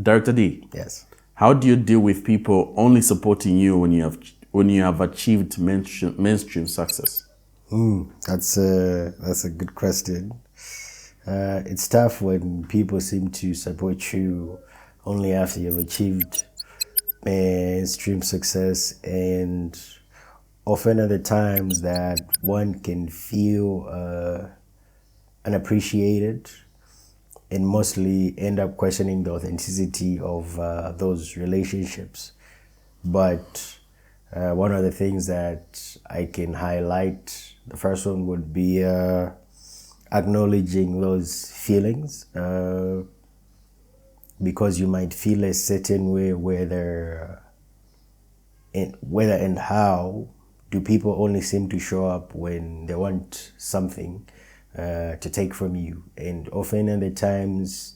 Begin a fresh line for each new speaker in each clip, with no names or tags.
Director D,
Yes.
how do you deal with people only supporting you when you have achieved mainstream success?
That's a good question. It's tough when people seem to support you only after you've achieved mainstream success, and often at the times that one can feel unappreciated and mostly end up questioning the authenticity of those relationships. But one of the things that I can highlight, the first one would be acknowledging those feelings, because you might feel a certain way, whether and how do people only seem to show up when they want something to take from you. And often at the times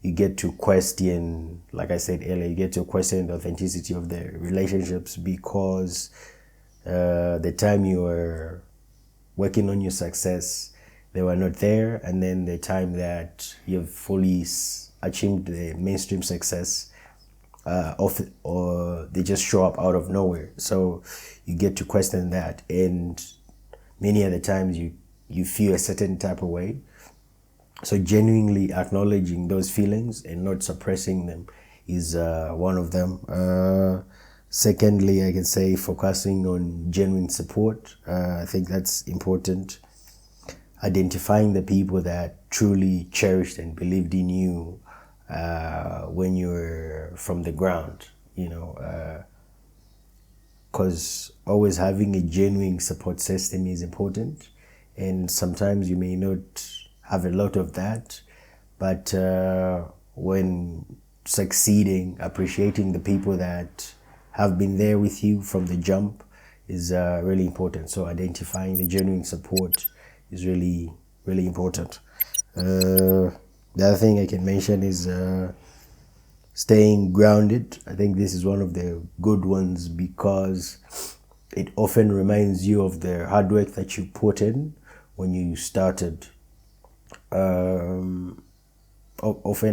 you get to question, like I said earlier, you get to question the authenticity of the relationships, because the time you were working on your success, they were not there, and then the time that you've fully achieved the mainstream success, or they just show up out of nowhere. So you get to question that, and many of the times you feel a certain type of way. So genuinely acknowledging those feelings and not suppressing them is one of them. Secondly, I can say focusing on genuine support. I think that's important. Identifying the people that truly cherished and believed in you when you were from the ground, because always having a genuine support system is important. And sometimes you may not have a lot of that, but when succeeding, appreciating the people that have been there with you from the jump is really important. So identifying the genuine support is really, really important. The other thing I can mention is staying grounded. I think this is one of the good ones, because it often reminds you of the hard work that you put in when you started. Often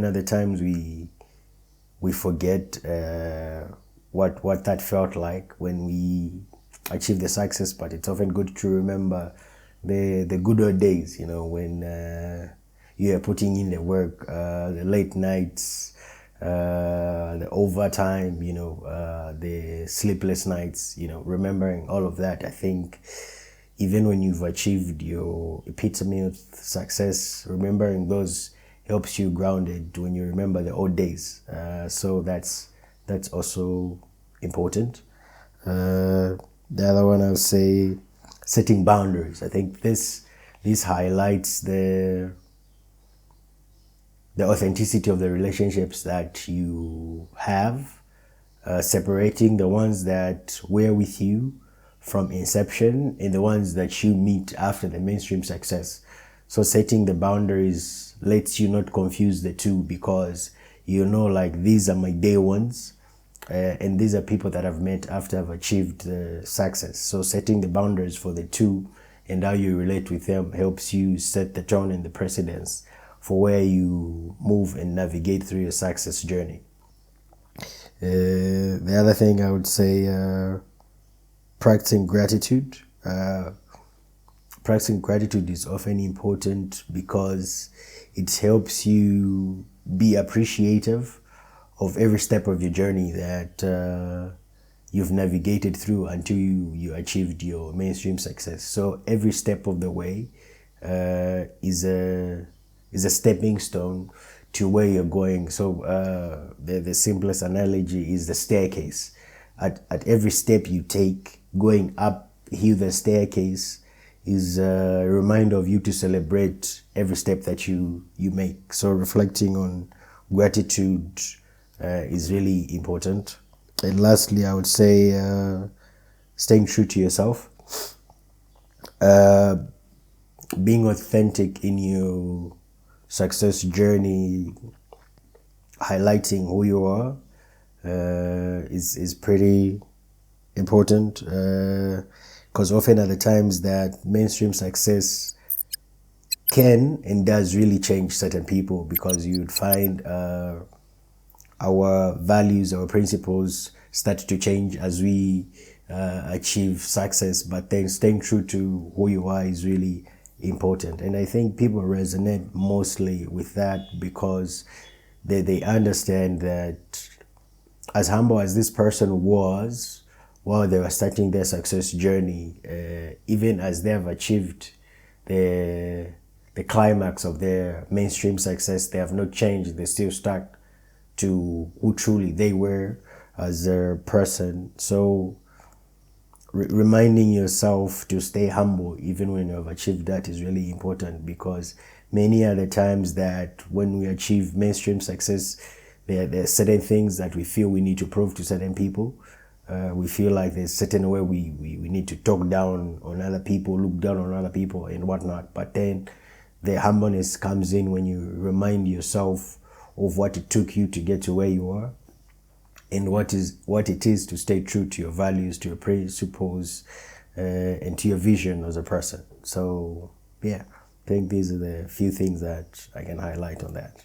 at the times we forget what that felt like when we achieved the success, but it's often good to remember the good old days, when you are putting in the work, the late nights, the overtime, the sleepless nights, remembering all of that. I think even when you've achieved your epitome of success, remembering those helps you grounded when you remember the old days. So that's also important. The other one I would say setting boundaries. I think this highlights the authenticity of the relationships that you have, separating the ones that were with you from inception and the ones that you meet after the mainstream success. So setting the boundaries lets you not confuse the two, because like, these are my day ones, and these are people that I've met after I've achieved success. So setting the boundaries for the two and how you relate with them helps you set the tone and the precedence for where you move and navigate through your success journey. The other thing I would say, practicing gratitude. Practicing gratitude is often important because it helps you be appreciative of every step of your journey that you've navigated through until you achieved your mainstream success. So every step of the way is a stepping stone to where you're going. So the simplest analogy is the staircase. At every step you take, going up here the staircase is a reminder of you to celebrate every step that you make. So reflecting on gratitude is really important. And lastly, I would say staying true to yourself. Being authentic in your success journey, highlighting who you are is pretty important, because often at the times that mainstream success can and does really change certain people, because you'd find our values, our principles start to change as we achieve success. But then staying true to who you are is really important. And I think people resonate mostly with that because they understand that as humble as this person was while they were starting their success journey, even as they have achieved the climax of their mainstream success, they have not changed. They still stuck to who truly they were as a person. So reminding yourself to stay humble even when you have achieved that is really important, because many are the times that when we achieve mainstream success, there are certain things that we feel we need to prove to certain people. We feel like there's certain way we need to talk down on other people, look down on other people and whatnot. But then the humbleness comes in when you remind yourself of what it took you to get to where you are, and what it is to stay true to your values, to your principles, and to your vision as a person. So yeah, I think these are the few things that I can highlight on that.